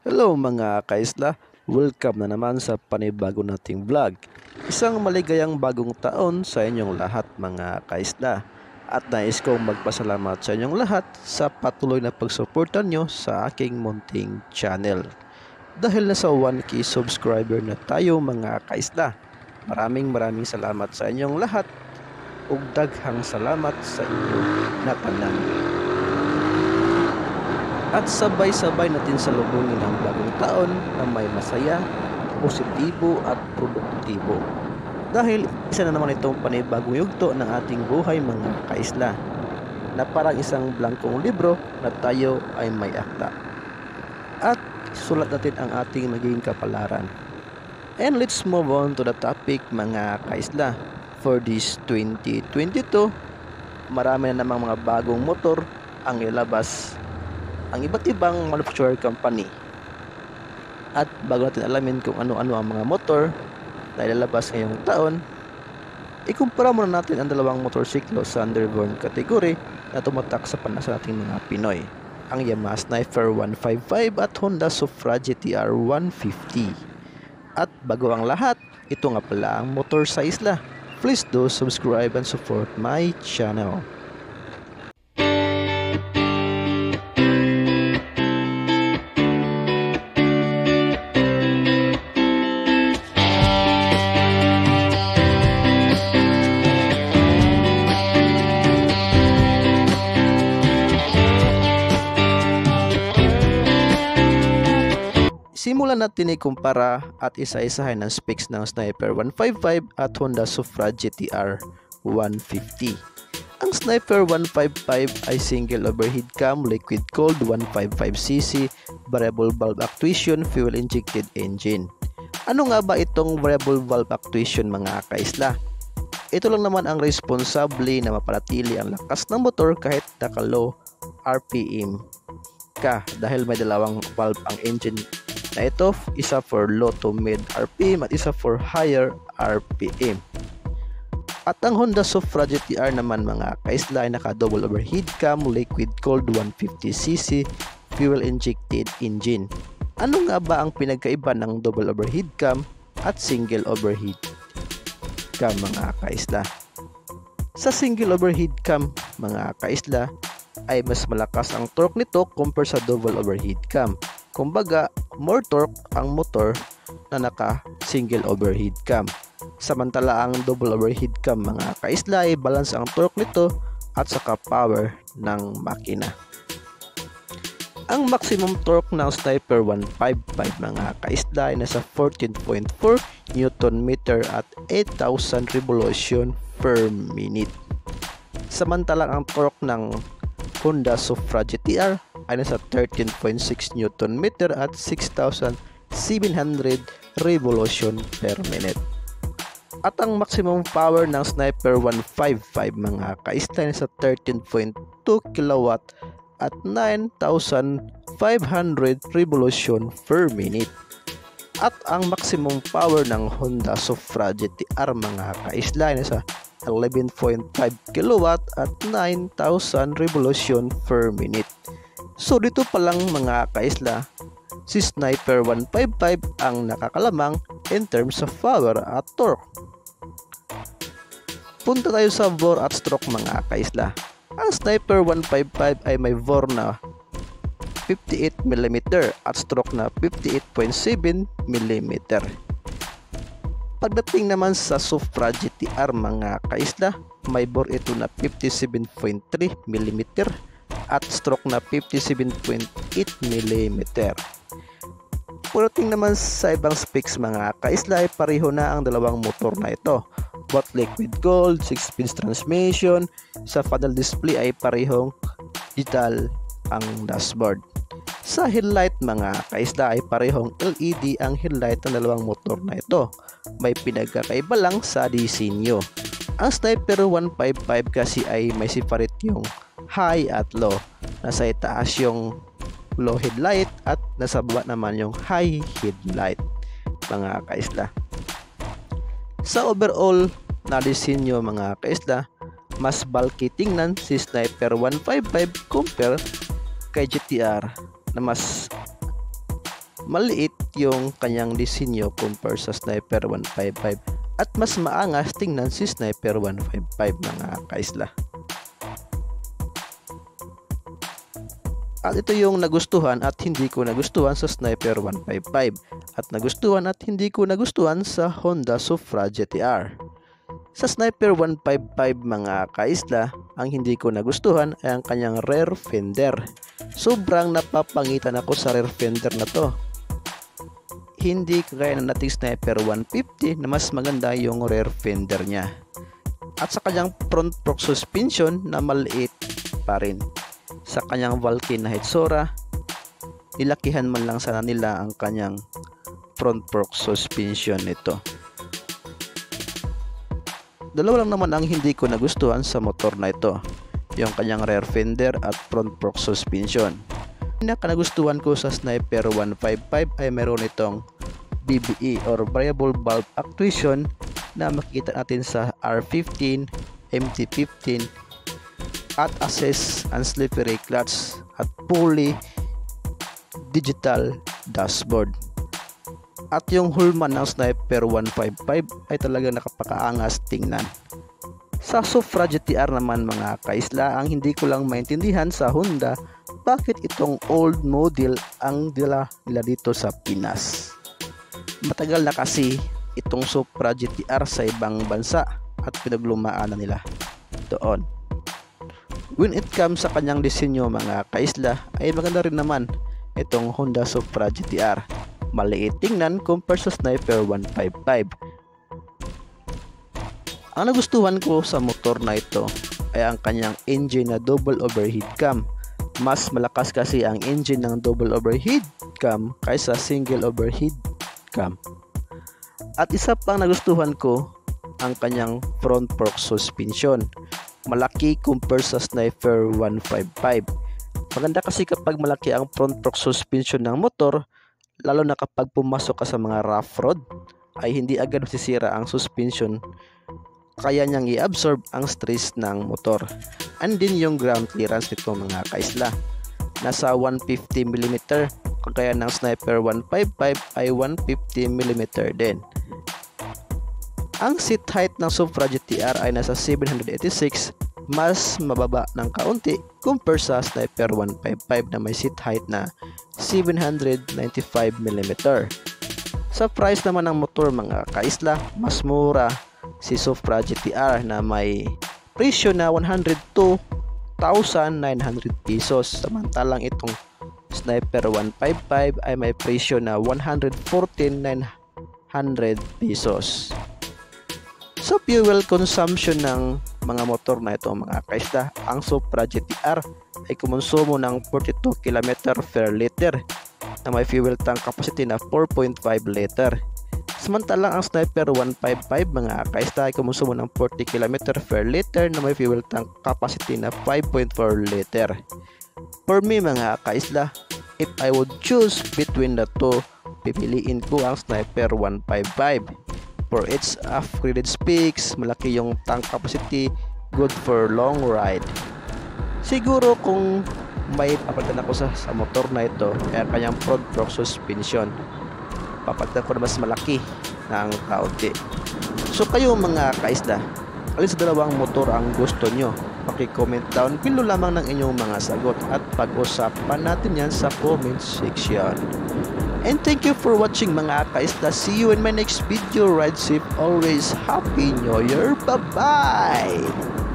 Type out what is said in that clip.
Hello mga kaisla, welcome na naman sa panibago nating vlog. Isang maligayang bagong taon sa inyong lahat mga kaisla. At nais kong magpasalamat sa inyong lahat sa patuloy na pagsuporta nyo sa aking munting channel. Dahil nasa 1K subscriber na tayo mga kaisla, maraming salamat sa inyong lahat ug daghang salamat sa inyong natanan. At sabay-sabay natin salubungin ang bagong taon na may masaya, positibo at produktibo. Dahil isa na naman itong panibagong yugto ng ating buhay mga kaisla, na parang isang blankong libro na tayo ay may akda. At sulat natin ang ating magiging kapalaran. And let's move on to the topic mga kaisla. For this 2022, marami na namang mga bagong motor ang ilabas ang iba't ibang manufacturer company. At bago natin alamin kung ano-ano ang mga motor na ilalabas ngayong taon, ikumpara muna natin ang dalawang motorsiklo sa underborn category na tumatak sa panasa nating mga Pinoy, ang Yamaha Sniper 155 at Honda Supra GTR 150. At bago ang lahat, ito nga pala ang motor sa isla. Please do subscribe and support my channel. Simulan natin ikumpara at isa-isahin ang specs ng Sniper 155 at Honda Supra GTR 150. Ang Sniper 155 ay single overhead cam, liquid cooled 155cc, variable valve actuation, fuel injected engine. Ano nga ba itong variable valve actuation mga kaisla? Ito lang naman ang responsable na mapanatili ang lakas ng motor kahit naka-low RPM ka, dahil may dalawang valve ang engine na ito, isa for low to mid RPM at isa for higher RPM. At ang Honda Supra GTR naman mga kaisla ay naka double overhead cam, liquid cooled 150cc, fuel injected engine. Ano nga ba ang pinagkaiba ng double overhead cam at single overhead cam mga kaisla? Sa single overhead cam mga kaisla ay mas malakas ang torque nito compare sa double overhead cam. Kumbaga, more torque ang motor na naka single overhead cam. Samantala ang double overhead cam mga kaisla ay balance ang torque nito at saka power ng makina. Ang maximum torque ng Sniper 155 mga kaisla ay nasa 14.4 Nm at 8,000 revolution per minute. Samantalang ang torque ng Honda Supra GTR ay nasa 13.6 Nm at 6,700 revolution per minute. At ang maximum power ng Sniper 155 mga kaisla ay nasa 13.2 kW at 9,500 revolution per minute. At ang maximum power ng Honda Supra GTR mga kaisla ay nasa 11.5 kW at 9,000 revolution per minute. So dito pa lang mga kaisla, si Sniper 155 ang nakakalamang in terms of power at torque. Punta tayo sa bore at stroke mga kaisla. Ang Sniper 155 ay may bore na 58mm at stroke na 58.7mm. Pagdating naman sa Supra GTR mga kaisla, may bore ito na 57.3mm at stroke na 57.8mm. Pagdating naman sa ibang specs mga kaisla ay pareho na ang dalawang motor na ito. Both liquid cooled, 6-speed transmission, sa panel display ay parehong digital ang dashboard. Sa headlight mga kaisla ay parehong LED ang headlight ng dalawang motor na ito. May pinagkakaiba lang sa disenyo. Ang Sniper 155 kasi ay may separate yung high at low. Nasa itaas yung low headlight at nasa baba naman yung high headlight mga kaisla. Sa overall na disenyo mga kaisla, mas bulky tingnan si Sniper 155 compare kay GTR na mas maliit yung kanyang disenyo compare sa Sniper 155 at mas maangas tingnan si Sniper 155 mga kaisla. At ito yung nagustuhan at hindi ko nagustuhan sa Sniper 155 at nagustuhan at hindi ko nagustuhan sa Honda Supra GT-R. Sa Sniper 155 mga kaisla, ang hindi ko nagustuhan ay ang kanyang rear fender. Sobrang napapangitan ako sa rear fender na to. Hindi kagaya ng nating Sniper 150 na mas maganda yung rear fender niya. At sa kanyang front fork suspension na maliit pa rin. Sa kanyang Valkyrie na Hetsora, nilakihan man lang sana nila ang kanyang front fork suspension nito. Dalawa lang naman ang hindi ko nagustuhan sa motor na ito, yung kanyang rear fender at front fork suspension. Pinaka-nagustuhan ko sa Sniper 155 ay meron itong VBE or Variable Valve Actuation na makikita natin sa R15, MT15 at assist and slippery clutch at fully digital dashboard. At yung Hullman ng Sniper 155 ay talaga nakapakaangas tingnan. Sa Supra GT-R naman mga kaisla, ang hindi ko lang maintindihan sa Honda, bakit itong old model ang dala nila dito sa Pinas. Matagal na kasi itong Supra GT-R sa ibang bansa at pinaglumaan na nila doon. When it comes sa kanyang disenyo mga kaisla, ay maganda rin naman itong Honda Supra GT-R. Maliit tingnan compare sa Sniper 155. Ang nagustuhan ko sa motor na ito ay ang kanyang engine na double overhead cam. Mas malakas kasi ang engine ng double overhead cam kaysa single overhead cam. At isa pang nagustuhan ko ang kanyang front fork suspension. Malaki compare sa Sniper 155. Maganda kasi kapag malaki ang front fork suspension ng motor, lalo na kapag pumasok ka sa mga rough road, ay hindi agad masisira ang suspension. Kaya niyang i-absorb ang stress ng motor. And din yung ground clearance nito mga kaisla. Nasa 150mm, kagaya ng Sniper 155 ay 150mm din. Ang seat height ng Supra GT-R ay nasa 786, mas mababa ng kaunti compare sa Sniper 155 na may seat height na 795mm. Sa price naman ng motor mga kaisla, mas mura si Supra GT-R na may presyo na 102,900 pesos, samantalang itong Sniper 155 ay may presyo na 114,900 pesos. Sa fuel consumption ng mga motor na ito mga kaisla, ang Supra GT-R ay kumonsumo ng 42 km per liter na may fuel tank capacity na 4.5 liter. Samantalang ang Sniper 155 mga kaisla ay kumonsumo ng 40 km per liter na may fuel tank capacity na 5.4 liter. For me mga kaisla, if I would choose between the two, pipiliin ko ang Sniper 155. For its upgraded specs, malaki yung tank capacity, good for long ride. Siguro kung may papalitan ako sa motor na ito, kaya kanyang front fork suspension, papalitan ko na mas malaki ng kaunti. So kayo mga kaisla, alin sa dalawang motor ang gusto nyo? Paki-comment down below lamang ng inyong mga sagot at pag-usapan natin yan sa comment section. And thank you for watching mga kaisla. See you in my next video. Ride safe always. Happy New Year. Bye-bye.